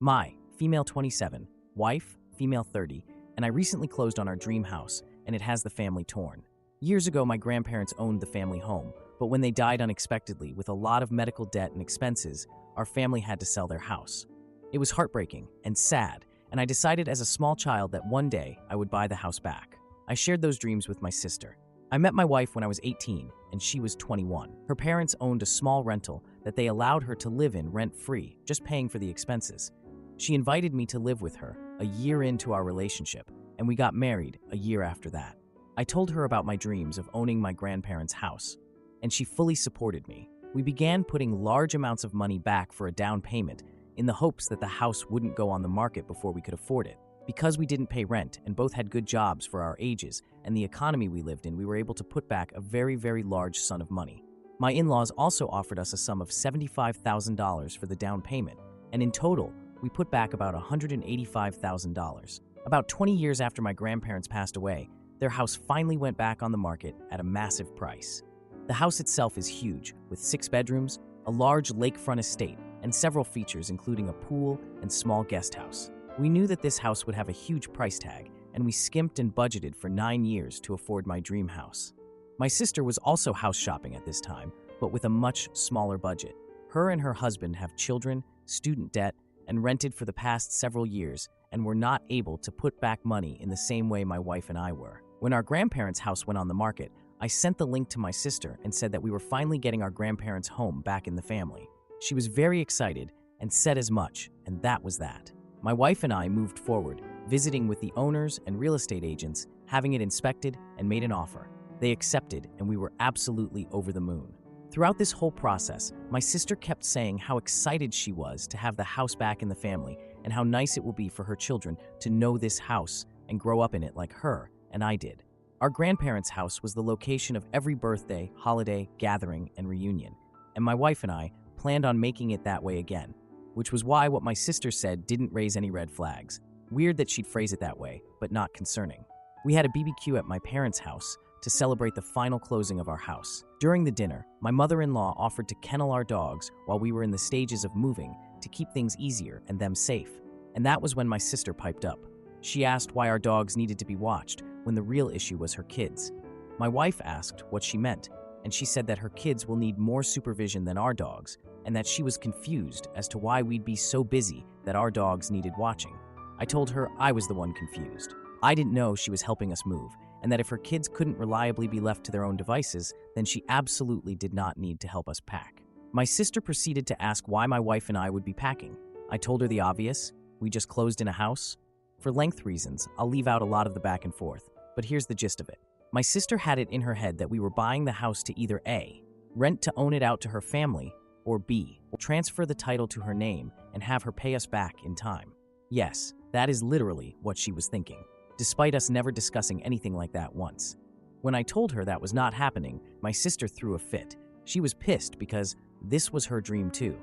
Female 27, wife, female 30, and I recently closed on our dream house, and it has the family torn. Years ago, my grandparents owned the family home, but when they died unexpectedly with a lot of medical debt and expenses, our family had to sell their house. It was heartbreaking and sad, and I decided as a small child that one day I would buy the house back. I shared those dreams with my sister. I met my wife when I was 18, and she was 21. Her parents owned a small rental that they allowed her to live in rent-free, just paying for the expenses. She invited me to live with her a year into our relationship, and we got married a year after that. I told her about my dreams of owning my grandparents' house, and she fully supported me. We began putting large amounts of money back for a down payment in the hopes that the house wouldn't go on the market before we could afford it. Because we didn't pay rent and both had good jobs for our ages and the economy we lived in, we were able to put back a very, very large sum of money. My in-laws also offered us a sum of $75,000 for the down payment, and in total, we put back about $185,000. About 20 years after my grandparents passed away, their house finally went back on the market at a massive price. The house itself is huge, with 6 bedrooms, a large lakefront estate, and several features including a pool and small guest house. We knew that this house would have a huge price tag, and we skimped and budgeted for 9 years to afford my dream house. My sister was also house shopping at this time, but with a much smaller budget. Her and her husband have children, student debt, and rented for the past several years, and were not able to put back money in the same way my wife and I were. When our grandparents' house went on the market, I sent the link to my sister and said that we were finally getting our grandparents' home back in the family. She was very excited and said as much, and that was that. My wife and I moved forward, visiting with the owners and real estate agents, having it inspected and made an offer. They accepted, and we were absolutely over the moon. Throughout this whole process, my sister kept saying how excited she was to have the house back in the family and how nice it will be for her children to know this house and grow up in it like her and I did. Our grandparents' house was the location of every birthday, holiday, gathering, and reunion, and my wife and I planned on making it that way again, which was why what my sister said didn't raise any red flags. Weird that she'd phrase it that way, but not concerning. We had a BBQ at my parents' house to celebrate the final closing of our house. During the dinner, my mother-in-law offered to kennel our dogs while we were in the stages of moving to keep things easier and them safe. And that was when my sister piped up. She asked why our dogs needed to be watched when the real issue was her kids. My wife asked what she meant, and she said that her kids will need more supervision than our dogs, and that she was confused as to why we'd be so busy that our dogs needed watching. I told her I was the one confused. I didn't know she was helping us move, and that if her kids couldn't reliably be left to their own devices, then she absolutely did not need to help us pack. My sister proceeded to ask why my wife and I would be packing. I told her the obvious: we just closed in a house. For length reasons, I'll leave out a lot of the back and forth, but here's the gist of it. My sister had it in her head that we were buying the house to either A, rent to own it out to her family, or B, transfer the title to her name and have her pay us back in time. Yes, that is literally what she was thinking, despite us never discussing anything like that once. When I told her that was not happening, my sister threw a fit. She was pissed because this was her dream too,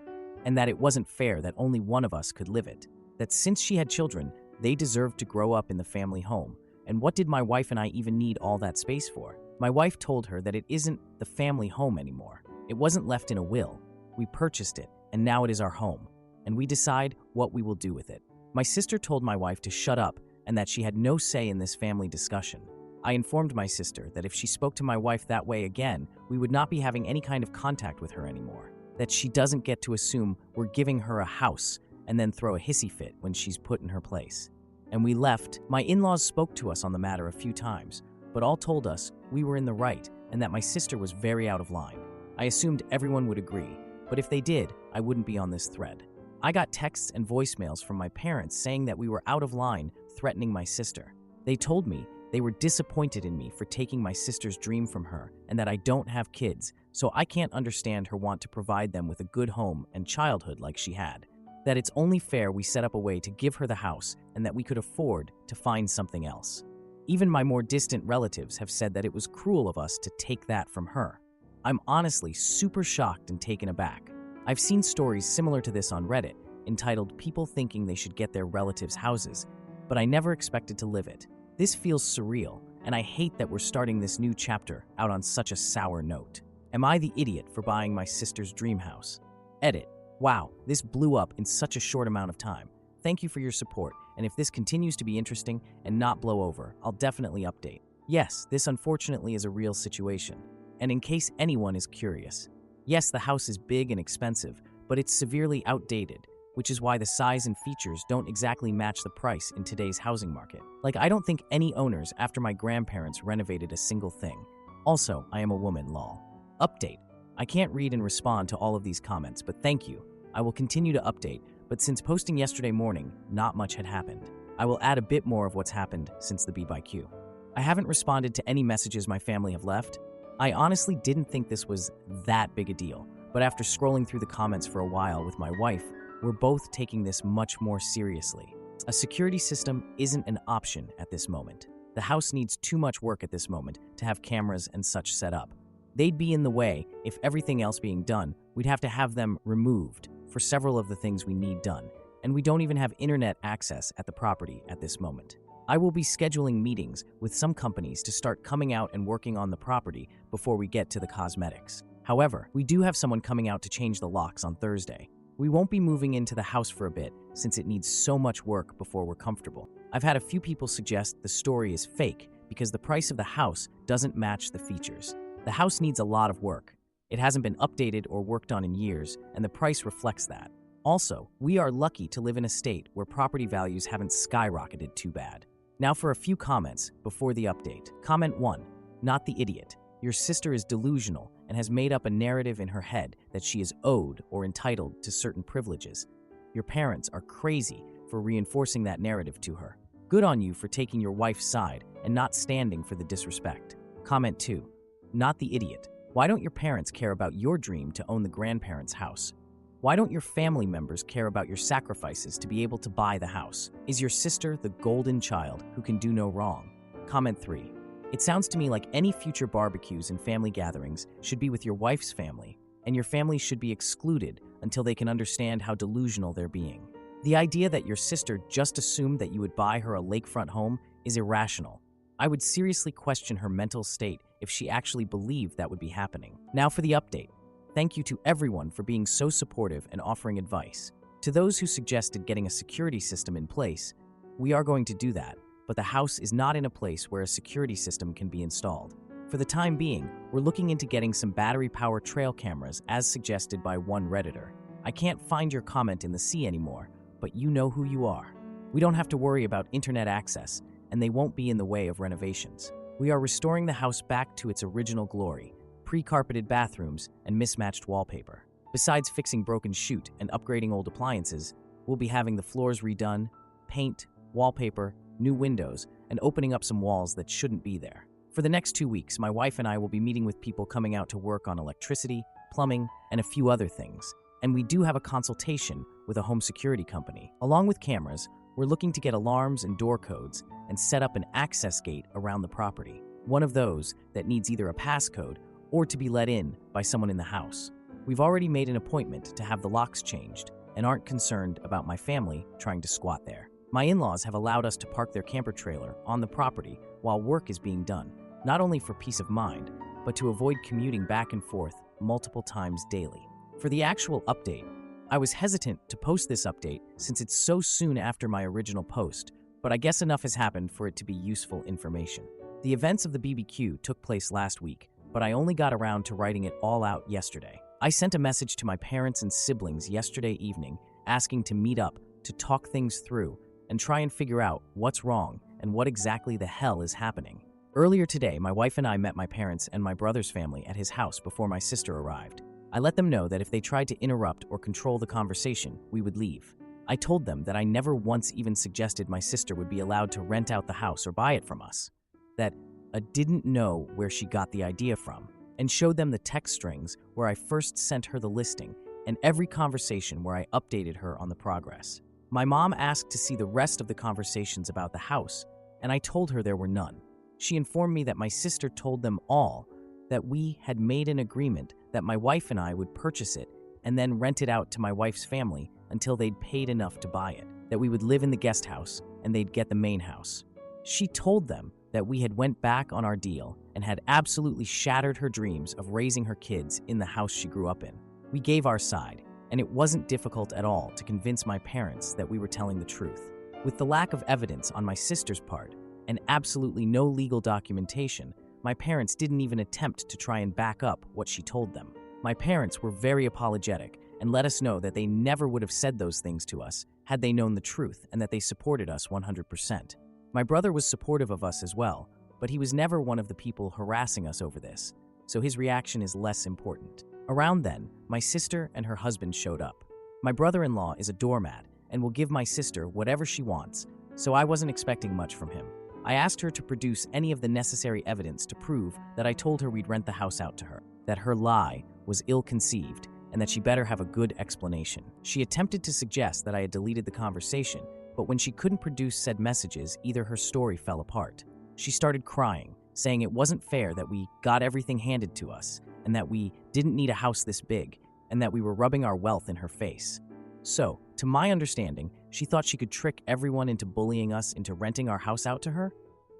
and that it wasn't fair that only one of us could live it. That since she had children, they deserved to grow up in the family home. And what did my wife and I even need all that space for? My wife told her that it isn't the family home anymore. It wasn't left in a will. We purchased it, and now it is our home, and we decide what we will do with it. My sister told my wife to shut up and that she had no say in this family discussion. I informed my sister that if she spoke to my wife that way again, we would not be having any kind of contact with her anymore. That she doesn't get to assume we're giving her a house and then throw a hissy fit when she's put in her place. And we left. My in-laws spoke to us on the matter a few times, but all told us we were in the right and that my sister was very out of line. I assumed everyone would agree, but if they did, I wouldn't be on this thread. I got texts and voicemails from my parents saying that we were out of line, threatening my sister. They told me they were disappointed in me for taking my sister's dream from her and that I don't have kids, so I can't understand her want to provide them with a good home and childhood like she had. That it's only fair we set up a way to give her the house and that we could afford to find something else. Even my more distant relatives have said that it was cruel of us to take that from her. I'm honestly super shocked and taken aback. I've seen stories similar to this on Reddit, entitled "People Thinking They Should Get Their Relatives' Houses," but I never expected to live it. This feels surreal, and I hate that we're starting this new chapter out on such a sour note. Am I the idiot for buying my sister's dream house? Edit. Wow, this blew up in such a short amount of time. thank you for your support, and if this continues to be interesting and not blow over, I'll definitely update. Yes, this unfortunately is a real situation. And in case anyone is curious, yes, the house is big and expensive, but it's severely outdated, which is why the size and features don't exactly match the price in today's housing market. Like, I don't think any owners after my grandparents renovated a single thing. Also, I am a woman, lol. Update. I can't read and respond to all of these comments, but thank you. I will continue to update, but since posting yesterday morning, not much had happened. I will add a bit more of what's happened since the B-by-Q. I haven't responded to any messages my family have left. I honestly didn't think this was that big a deal, but after scrolling through the comments for a while with my wife, we're both taking this much more seriously. A security system isn't an option at this moment. The house needs too much work at this moment to have cameras and such set up. They'd be in the way if everything else being done, we'd have to have them removed for several of the things we need done, and we don't even have internet access at the property at this moment. I will be scheduling meetings with some companies to start coming out and working on the property before we get to the cosmetics. However, we do have someone coming out to change the locks on Thursday. We won't be moving into the house for a bit since it needs so much work before we're comfortable. I've had a few people suggest the story is fake because the price of the house doesn't match the features. The house needs a lot of work. It hasn't been updated or worked on in years, and the price reflects that. Also, we are lucky to live in a state where property values haven't skyrocketed too bad. Now for a few comments before the update. Comment 1. Not the idiot. Your sister is delusional and has made up a narrative in her head that she is owed or entitled to certain privileges. Your parents are crazy for reinforcing that narrative to her. Good on you for taking your wife's side and not standing for the disrespect. Comment 2. Not the idiot. Why don't your parents care about your dream to own the grandparents' house? Why don't your family members care about your sacrifices to be able to buy the house? Is your sister the golden child who can do no wrong? Comment 3. It sounds to me like any future barbecues and family gatherings should be with your wife's family, and your family should be excluded until they can understand how delusional they're being. The idea that your sister just assumed that you would buy her a lakefront home is irrational. I would seriously question her mental state if she actually believed that would be happening. Now for the update. Thank you to everyone for being so supportive and offering advice. To those who suggested getting a security system in place, we are going to do that, but the house is not in a place where a security system can be installed. For the time being, we're looking into getting some battery-powered trail cameras as suggested by one Redditor. I can't find your comment in the sea anymore, but you know who you are. We don't have to worry about internet access, and they won't be in the way of renovations. We are restoring the house back to its original glory, pre-carpeted bathrooms and mismatched wallpaper. Besides fixing broken chute and upgrading old appliances, we'll be having the floors redone, paint, wallpaper, new windows, and opening up some walls that shouldn't be there. For the next 2 weeks, my wife and I will be meeting with people coming out to work on electricity, plumbing, and a few other things. And we do have a consultation with a home security company. Along with cameras, we're looking to get alarms and door codes and set up an access gate around the property. One of those that needs either a passcode or to be let in by someone in the house. We've already made an appointment to have the locks changed and aren't concerned about my family trying to squat there. My in-laws have allowed us to park their camper trailer on the property while work is being done, not only for peace of mind, but to avoid commuting back and forth multiple times daily. For the actual update, I was hesitant to post this update since it's so soon after my original post, but I guess enough has happened for it to be useful information. The events of the BBQ took place last week, but I only got around to writing it all out yesterday. I sent a message to my parents and siblings yesterday evening asking to meet up to talk things through and try and figure out what's wrong and what exactly the hell is happening. Earlier today, my wife and I met my parents and my brother's family at his house before my sister arrived. I let them know that if they tried to interrupt or control the conversation, we would leave. I told them that I never once even suggested my sister would be allowed to rent out the house or buy it from us, that I didn't know where she got the idea from, and showed them the text strings where I first sent her the listing and every conversation where I updated her on the progress. My mom asked to see the rest of the conversations about the house, and I told her there were none. She informed me that my sister told them all that we had made an agreement that my wife and I would purchase it and then rent it out to my wife's family until they'd paid enough to buy it, that we would live in the guest house and they'd get the main house. She told them that we had went back on our deal and had absolutely shattered her dreams of raising her kids in the house she grew up in. We gave our side, and it wasn't difficult at all to convince my parents that we were telling the truth. With the lack of evidence on my sister's part and absolutely no legal documentation, my parents didn't even attempt to try and back up what she told them. My parents were very apologetic and let us know that they never would have said those things to us had they known the truth and that they supported us 100%. My brother was supportive of us as well, but he was never one of the people harassing us over this, so his reaction is less important. Around then, my sister and her husband showed up. My brother-in-law is a doormat and will give my sister whatever she wants, so I wasn't expecting much from him. I asked her to produce any of the necessary evidence to prove that I told her we'd rent the house out to her, that her lie was ill-conceived, and that she better have a good explanation. She attempted to suggest that I had deleted the conversation, but when she couldn't produce said messages, either her story fell apart. She started crying, saying it wasn't fair that we got everything handed to us, and that we didn't need a house this big, and that we were rubbing our wealth in her face. So, to my understanding, she thought she could trick everyone into bullying us into renting our house out to her?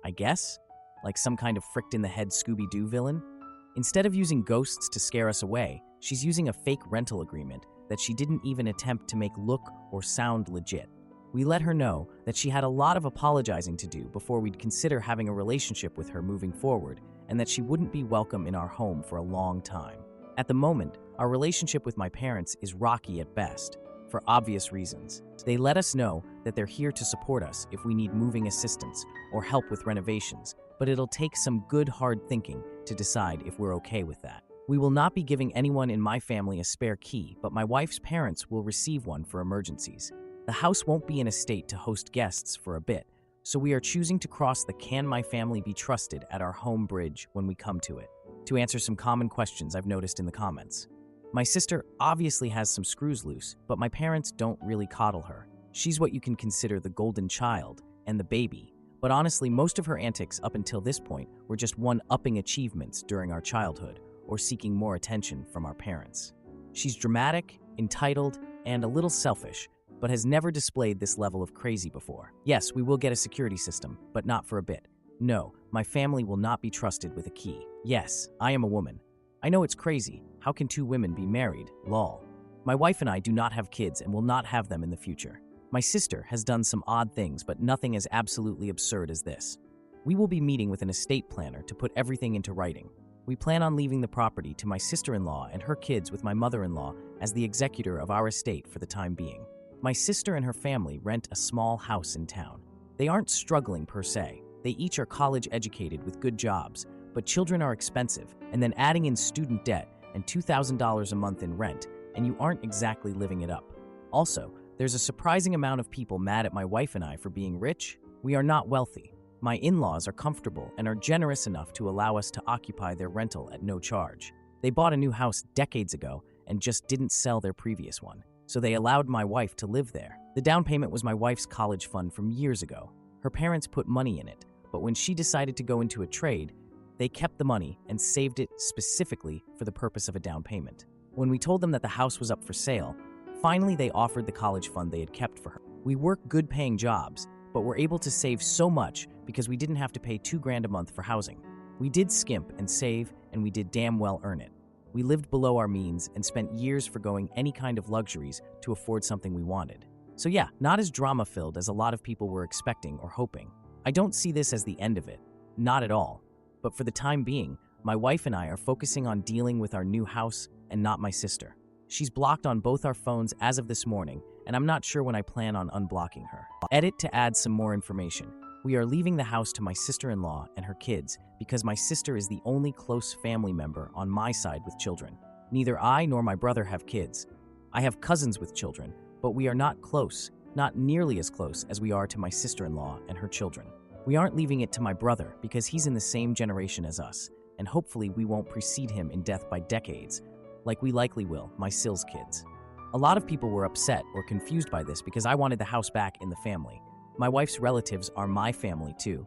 I guess? Like some kind of fricked-in-the-head Scooby-Doo villain? Instead of using ghosts to scare us away, she's using a fake rental agreement that she didn't even attempt to make look or sound legit. We let her know that she had a lot of apologizing to do before we'd consider having a relationship with her moving forward, and that she wouldn't be welcome in our home for a long time. At the moment, our relationship with my parents is rocky at best, for obvious reasons. They let us know that they're here to support us if we need moving assistance or help with renovations, but it'll take some good hard thinking to decide if we're okay with that. We will not be giving anyone in my family a spare key, but my wife's parents will receive one for emergencies. The house won't be in a state to host guests for a bit, so we are choosing to cross the "can my family be trusted" at our home bridge when we come to it, to answer some common questions I've noticed in the comments. My sister obviously has some screws loose, but my parents don't really coddle her. She's what you can consider the golden child and the baby, but honestly, most of her antics up until this point were just one-upping achievements during our childhood or seeking more attention from our parents. She's dramatic, entitled, and a little selfish, but has never displayed this level of crazy before. Yes, we will get a security system, but not for a bit. No, my family will not be trusted with a key. Yes, I am a woman. I know it's crazy. How can two women be married? Lol. My wife and I do not have kids and will not have them in the future. My sister has done some odd things, but nothing as absolutely absurd as this. We will be meeting with an estate planner to put everything into writing. We plan on leaving the property to my sister-in-law and her kids with my mother-in-law as the executor of our estate for the time being. My sister and her family rent a small house in town. They aren't struggling per se. They each are college educated with good jobs, but children are expensive, and then adding in student debt and $2,000 a month in rent, and you aren't exactly living it up. Also, there's a surprising amount of people mad at my wife and I for being rich. We are not wealthy. My in-laws are comfortable and are generous enough to allow us to occupy their rental at no charge. They bought a new house decades ago and just didn't sell their previous one, so they allowed my wife to live there. The down payment was my wife's college fund from years ago. Her parents put money in it, but when she decided to go into a trade, they kept the money and saved it specifically for the purpose of a down payment. When we told them that the house was up for sale, finally they offered the college fund they had kept for her. We work good-paying jobs, but were able to save so much because we didn't have to pay $2,000 a month for housing. We did skimp and save, and we did damn well earn it. We lived below our means and spent years forgoing any kind of luxuries to afford something we wanted. So yeah, not as drama-filled as a lot of people were expecting or hoping. I don't see this as the end of it, not at all. But for the time being, my wife and I are focusing on dealing with our new house and not my sister. She's blocked on both our phones as of this morning, and I'm not sure when I plan on unblocking her. Edit to add some more information. We are leaving the house to my sister-in-law and her kids because my sister is the only close family member on my side with children. Neither I nor my brother have kids. I have cousins with children, but we are not close, not nearly as close as we are to my sister-in-law and her children. We aren't leaving it to my brother because he's in the same generation as us, and hopefully we won't precede him in death by decades, like we likely will, my Sills kids. A lot of people were upset or confused by this because I wanted the house back in the family. My wife's relatives are my family too.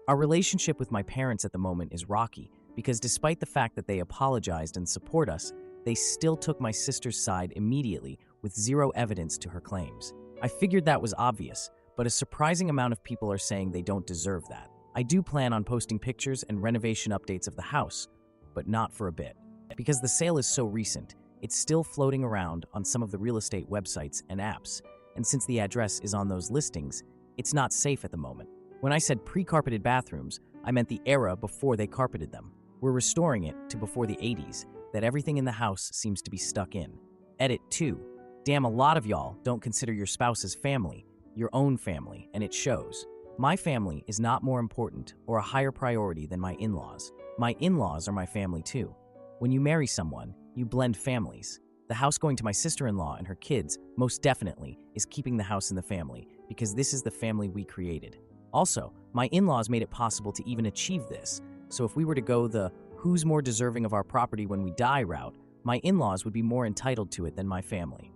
Our relationship with my parents at the moment is rocky because despite the fact that they apologized and support us, they still took my sister's side immediately with zero evidence to her claims. I figured that was obvious, but a surprising amount of people are saying they don't deserve that. I do plan on posting pictures and renovation updates of the house, but not for a bit. Because the sale is so recent, it's still floating around on some of the real estate websites and apps, and since the address is on those listings, it's not safe at the moment. When I said pre-carpeted bathrooms, I meant the era before they carpeted them. We're restoring it to before the 80s, that everything in the house seems to be stuck in. Edit 2. Damn, a lot of y'all don't consider your spouse's family your own family, and it shows. My family is not more important or a higher priority than my in-laws. My in-laws are my family too. When you marry someone, you blend families. The house going to my sister-in-law and her kids most definitely is keeping the house in the family because this is the family we created. Also, my in-laws made it possible to even achieve this, so if we were to go the who's more deserving of our property when we die route, my in-laws would be more entitled to it than my family.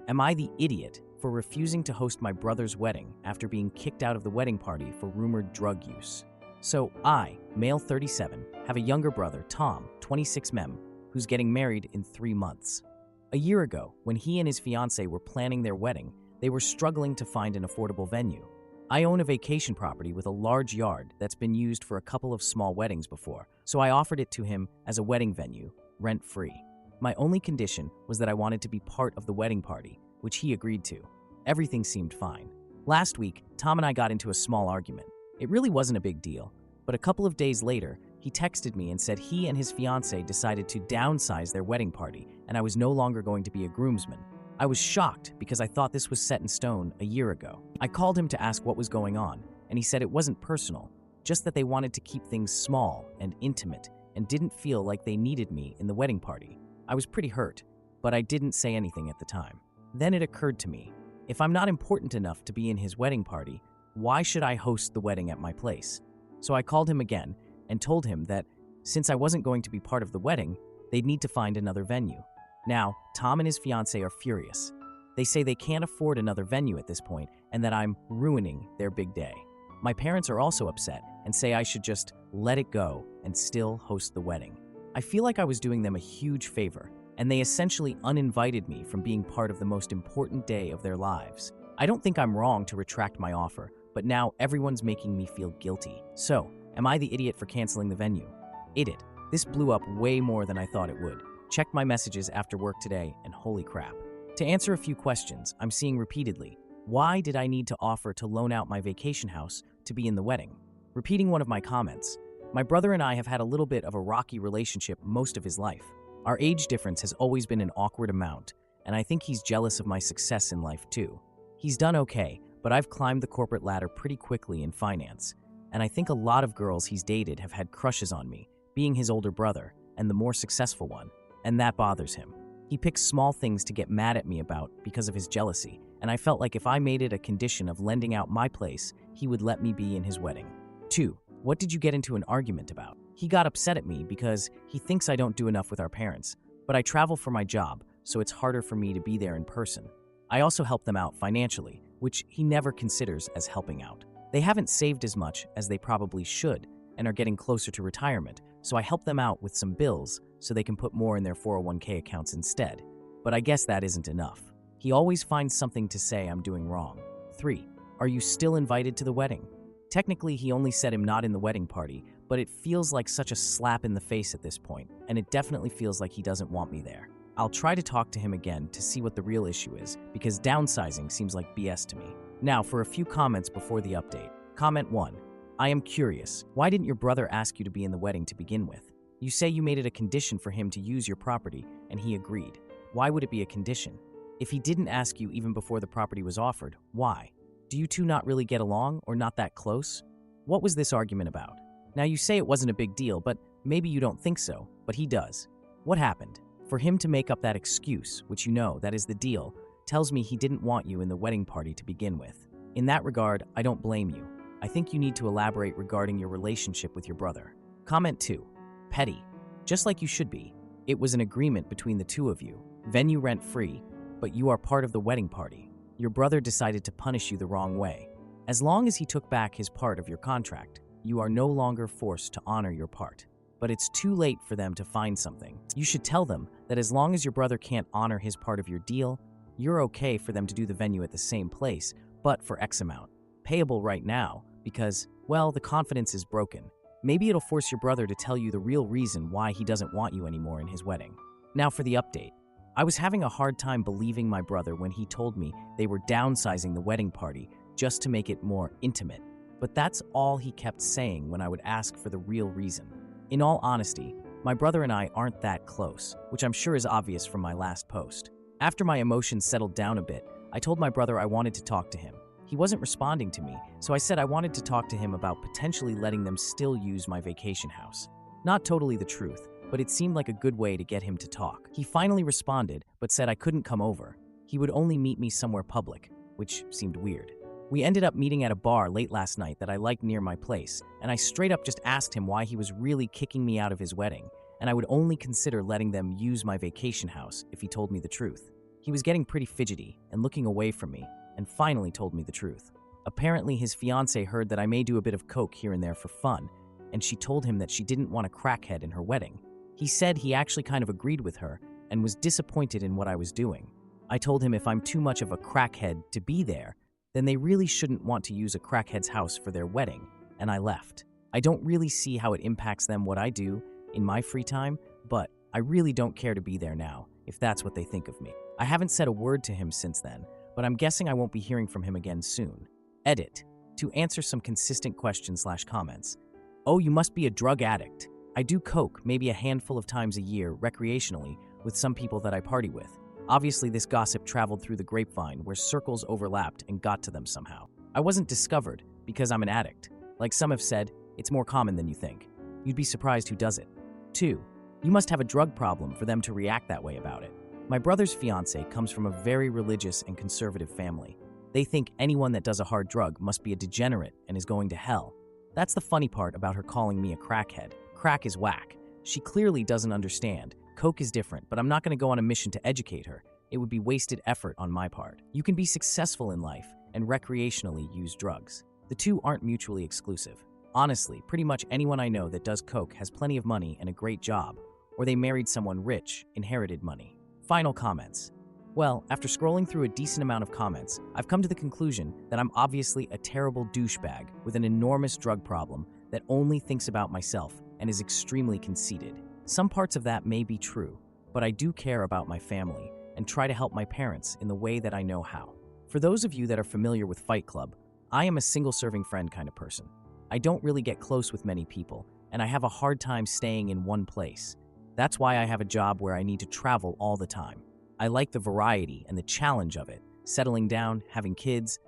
Am I the idiot for refusing to host my brother's wedding after being kicked out of the wedding party for rumored drug use? So I, male 37, have a younger brother, Tom, 26 mem, who's getting married in 3 months. A year ago, when he and his fiancée were planning their wedding, they were struggling to find an affordable venue. I own a vacation property with a large yard that's been used for a couple of small weddings before, so I offered it to him as a wedding venue, rent-free. My only condition was that I wanted to be part of the wedding party, which he agreed to. Everything seemed fine. Last week, Tom and I got into a small argument. It really wasn't a big deal, but a couple of days later, he texted me and said he and his fiancée decided to downsize their wedding party, and I was no longer going to be a groomsman. I was shocked because I thought this was set in stone a year ago. I called him to ask what was going on, and he said it wasn't personal, just that they wanted to keep things small and intimate and didn't feel like they needed me in the wedding party. I was pretty hurt, but I didn't say anything at the time. Then it occurred to me, if I'm not important enough to be in his wedding party, why should I host the wedding at my place? So I called him again and told him that since I wasn't going to be part of the wedding, they'd need to find another venue. Now, Tom and his fiancée are furious. They say they can't afford another venue at this point and that I'm ruining their big day. My parents are also upset and say I should just let it go and still host the wedding. I feel like I was doing them a huge favor, and they essentially uninvited me from being part of the most important day of their lives. I don't think I'm wrong to retract my offer, but now everyone's making me feel guilty. So, am I the idiot for canceling the venue? Idiot. This blew up way more than I thought it would. Checked my messages after work today, and holy crap. To answer a few questions I'm seeing repeatedly, why did I need to offer to loan out my vacation house to be in the wedding? Repeating one of my comments, my brother and I have had a little bit of a rocky relationship most of his life. Our age difference has always been an awkward amount, and I think he's jealous of my success in life too. He's done okay, but I've climbed the corporate ladder pretty quickly in finance, and I think a lot of girls he's dated have had crushes on me, being his older brother and the more successful one, and that bothers him. He picks small things to get mad at me about because of his jealousy, and I felt like if I made it a condition of lending out my place, he would let me be in his wedding. 2. What did you get into an argument about? He got upset at me because he thinks I don't do enough with our parents, but I travel for my job, so it's harder for me to be there in person. I also help them out financially, which he never considers as helping out. They haven't saved as much as they probably should and are getting closer to retirement, so I help them out with some bills so they can put more in their 401k accounts instead. But I guess that isn't enough. He always finds something to say I'm doing wrong. 3. Are you still invited to the wedding? Technically, he only said I'm not in the wedding party, but it feels like such a slap in the face at this point, and it definitely feels like he doesn't want me there. I'll try to talk to him again to see what the real issue is, because downsizing seems like BS to me. Now, for a few comments before the update. Comment 1. I am curious. Why didn't your brother ask you to be in the wedding to begin with? You say you made it a condition for him to use your property, and he agreed. Why would it be a condition? If he didn't ask you even before the property was offered, why? Do you two not really get along or not that close? What was this argument about? Now you say it wasn't a big deal, but maybe you don't think so, but he does. What happened? For him to make up that excuse, which you know that is the deal, tells me he didn't want you in the wedding party to begin with. In that regard, I don't blame you. I think you need to elaborate regarding your relationship with your brother. Comment 2. Petty. Just like you should be. It was an agreement between the two of you. Venue rent-free, but you are part of the wedding party. Your brother decided to punish you the wrong way. As long as he took back his part of your contract, you are no longer forced to honor your part. But it's too late for them to find something. You should tell them that as long as your brother can't honor his part of your deal, you're okay for them to do the venue at the same place, but for X amount. Payable right now, because, well, the confidence is broken. Maybe it'll force your brother to tell you the real reason why he doesn't want you anymore in his wedding. Now for the update. I was having a hard time believing my brother when he told me they were downsizing the wedding party just to make it more intimate. But that's all he kept saying when I would ask for the real reason. In all honesty, my brother and I aren't that close, which I'm sure is obvious from my last post. After my emotions settled down a bit, I told my brother I wanted to talk to him. He wasn't responding to me, so I said I wanted to talk to him about potentially letting them still use my vacation house. Not totally the truth, but it seemed like a good way to get him to talk. He finally responded, but said I couldn't come over. He would only meet me somewhere public, which seemed weird. We ended up meeting at a bar late last night that I liked near my place, and I straight up just asked him why he was really kicking me out of his wedding, and I would only consider letting them use my vacation house if he told me the truth. He was getting pretty fidgety and looking away from me, and finally told me the truth. Apparently his fiancée heard that I may do a bit of coke here and there for fun, and she told him that she didn't want a crackhead in her wedding. He said he actually kind of agreed with her and was disappointed in what I was doing. I told him if I'm too much of a crackhead to be there, then they really shouldn't want to use a crackhead's house for their wedding, and I left. I don't really see how it impacts them what I do in my free time, but I really don't care to be there now, if that's what they think of me. I haven't said a word to him since then, but I'm guessing I won't be hearing from him again soon. Edit. To answer some consistent questions/comments. Oh, you must be a drug addict. I do coke maybe a handful of times a year recreationally with some people that I party with. Obviously, this gossip traveled through the grapevine where circles overlapped and got to them somehow. I wasn't discovered because I'm an addict. Like some have said, it's more common than you think. You'd be surprised who does it. 2. You must have a drug problem for them to react that way about it. My brother's fiancée comes from a very religious and conservative family. They think anyone that does a hard drug must be a degenerate and is going to hell. That's the funny part about her calling me a crackhead. Crack is whack. She clearly doesn't understand. Coke is different, but I'm not going to go on a mission to educate her. It would be wasted effort on my part. You can be successful in life and recreationally use drugs. The two aren't mutually exclusive. Honestly, pretty much anyone I know that does coke has plenty of money and a great job, or they married someone rich, inherited money. Final comments. Well, after scrolling through a decent amount of comments, I've come to the conclusion that I'm obviously a terrible douchebag with an enormous drug problem that only thinks about myself and is extremely conceited. Some parts of that may be true, but I do care about my family and try to help my parents in the way that I know how. For those of you that are familiar with Fight Club, I am a single-serving friend kind of person. I don't really get close with many people, and I have a hard time staying in one place. That's why I have a job where I need to travel all the time. I like the variety and the challenge of it. Settling down, having kids,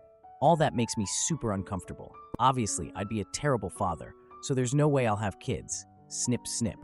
all that makes me super uncomfortable. Obviously, I'd be a terrible father, so there's no way I'll have kids. Snip, snip.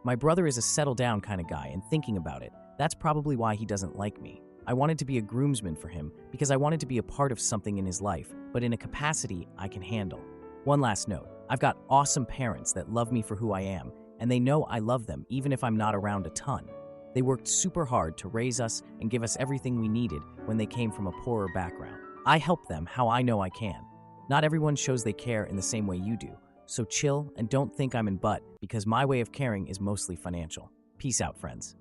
My brother is a settle-down kind of guy, and thinking about it, that's probably why he doesn't like me. I wanted to be a groomsman for him because I wanted to be a part of something in his life, but in a capacity I can handle. One last note, I've got awesome parents that love me for who I am, and they know I love them even if I'm not around a ton. They worked super hard to raise us and give us everything we needed when they came from a poorer background. I help them how I know I can. Not everyone shows they care in the same way you do, so chill and don't think I'm in butt because my way of caring is mostly financial. Peace out, friends.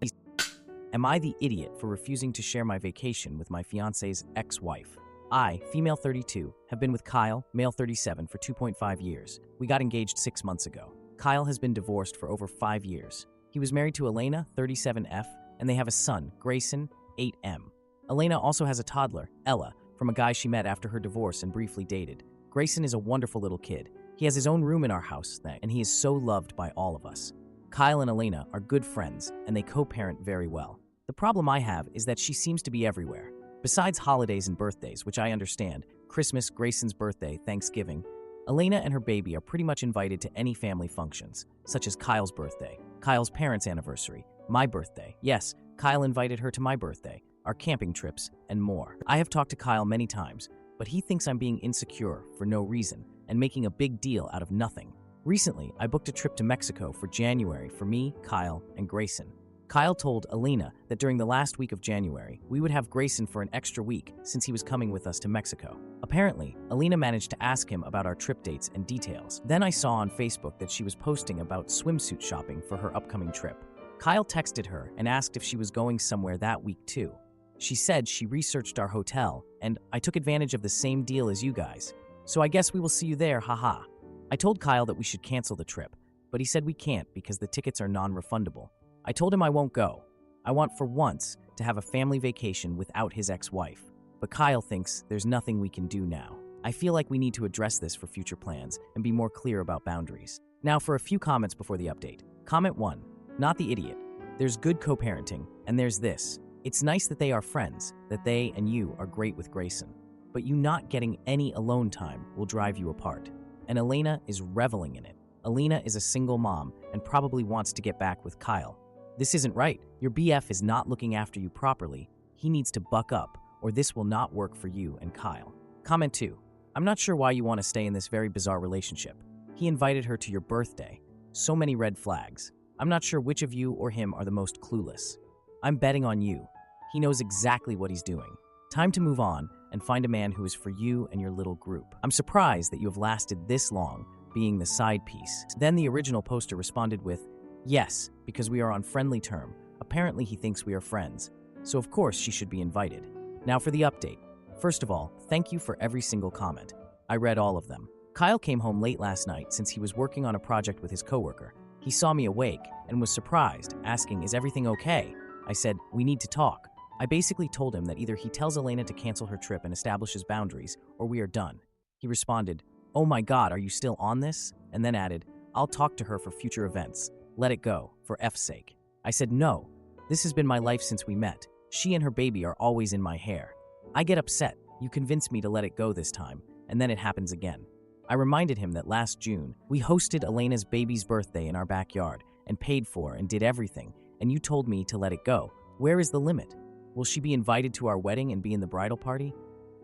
Am I the idiot for refusing to share my vacation with my fiancé's ex-wife? I, female 32, have been with Kyle, male 37, for 2.5 years. We got engaged 6 months ago. Kyle has been divorced for over 5 years. He was married to Elena, 37F, and they have a son, Grayson, 8M. Elena also has a toddler, Ella, from a guy she met after her divorce and briefly dated. Grayson is a wonderful little kid. He has his own room in our house, and he is so loved by all of us. Kyle and Elena are good friends, and they co-parent very well. The problem I have is that she seems to be everywhere. Besides holidays and birthdays, which I understand, Christmas, Grayson's birthday, Thanksgiving, Elena and her baby are pretty much invited to any family functions, such as Kyle's birthday, Kyle's parents' anniversary, my birthday. Yes, Kyle invited her to my birthday, our camping trips, and more. I have talked to Kyle many times, but he thinks I'm being insecure for no reason and making a big deal out of nothing. Recently, I booked a trip to Mexico for January for me, Kyle, and Grayson. Kyle told Elena that during the last week of January, we would have Grayson for an extra week since he was coming with us to Mexico. Apparently, Elena managed to ask him about our trip dates and details. Then I saw on Facebook that she was posting about swimsuit shopping for her upcoming trip. Kyle texted her and asked if she was going somewhere that week too. She said she researched our hotel, and I took advantage of the same deal as you guys. So I guess we will see you there, haha. I told Kyle that we should cancel the trip, but he said we can't because the tickets are non-refundable. I told him I won't go. I want for once to have a family vacation without his ex-wife. But Kyle thinks there's nothing we can do now. I feel like we need to address this for future plans and be more clear about boundaries. Now for a few comments before the update. Comment 1. Not the idiot. There's good co-parenting, and there's this. It's nice that they are friends, that they and you are great with Grayson. But you not getting any alone time will drive you apart. And Elena is reveling in it. Elena is a single mom and probably wants to get back with Kyle. This isn't right. Your BF is not looking after you properly. He needs to buck up, or this will not work for you and Kyle. Comment 2. I'm not sure why you want to stay in this very bizarre relationship. He invited her to your birthday. So many red flags. I'm not sure which of you or him are the most clueless. I'm betting on you. He knows exactly what he's doing. Time to move on and find a man who is for you and your little group. I'm surprised that you have lasted this long, being the side piece. Then the original poster responded with, yes, because we are on friendly term. Apparently he thinks we are friends. So of course she should be invited. Now for the update. First of all, thank you for every single comment. I read all of them. Kyle came home late last night since he was working on a project with his coworker. He saw me awake and was surprised, asking, is everything okay? I said, we need to talk. I basically told him that either he tells Elena to cancel her trip and establishes boundaries, or we are done. He responded, oh my God, are you still on this? And then added, I'll talk to her for future events. Let it go, for F's sake. I said, no, this has been my life since we met. She and her baby are always in my hair. I get upset. You convince me to let it go this time, and then it happens again. I reminded him that last June, we hosted Elena's baby's birthday in our backyard and paid for and did everything, and you told me to let it go. Where is the limit? Will she be invited to our wedding and be in the bridal party?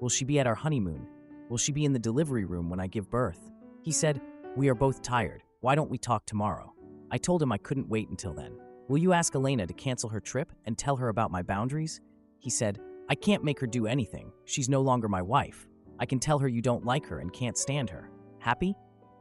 Will she be at our honeymoon? Will she be in the delivery room when I give birth? He said, we are both tired. Why don't we talk tomorrow? I told him I couldn't wait until then. Will you ask Elena to cancel her trip and tell her about my boundaries? He said, I can't make her do anything. She's no longer my wife. I can tell her you don't like her and can't stand her. Happy?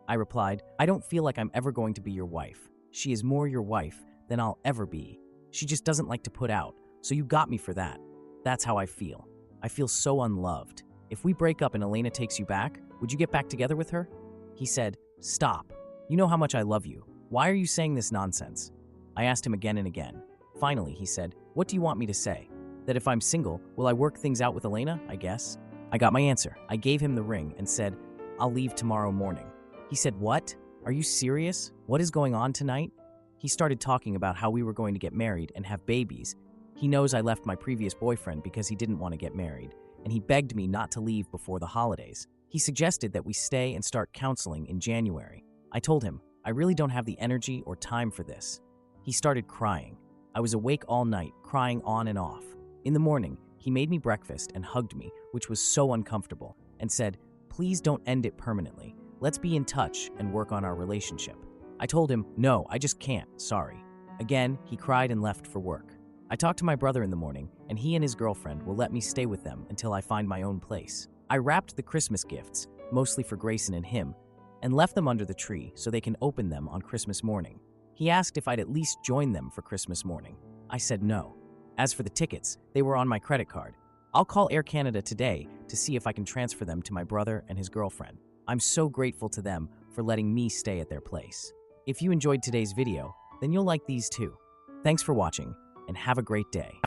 I replied, I don't feel like I'm ever going to be your wife. She is more your wife than I'll ever be. She just doesn't like to put out, so you got me for that. That's how I feel. I feel so unloved. If we break up and Elena takes you back, would you get back together with her? He said, stop. You know how much I love you. Why are you saying this nonsense? I asked him again and again. Finally, he said, what do you want me to say? That if I'm single, will I work things out with Elena, I guess? I got my answer. I gave him the ring and said, I'll leave tomorrow morning. He said, what? Are you serious? What is going on tonight? He started talking about how we were going to get married and have babies. He knows I left my previous boyfriend because he didn't want to get married, and he begged me not to leave before the holidays. He suggested that we stay and start counseling in January. I told him, I really don't have the energy or time for this. He started crying. I was awake all night, crying on and off. In the morning, he made me breakfast and hugged me, which was so uncomfortable, and said, please don't end it permanently. Let's be in touch and work on our relationship. I told him, no, I just can't, sorry. Again, he cried and left for work. I talked to my brother in the morning, and he and his girlfriend will let me stay with them until I find my own place. I wrapped the Christmas gifts, mostly for Grayson and him, and left them under the tree so they can open them on Christmas morning. He asked if I'd at least join them for Christmas morning. I said no. As for the tickets, they were on my credit card. I'll call Air Canada today to see if I can transfer them to my brother and his girlfriend. I'm so grateful to them for letting me stay at their place. If you enjoyed today's video, then you'll like these too. Thanks for watching, and have a great day.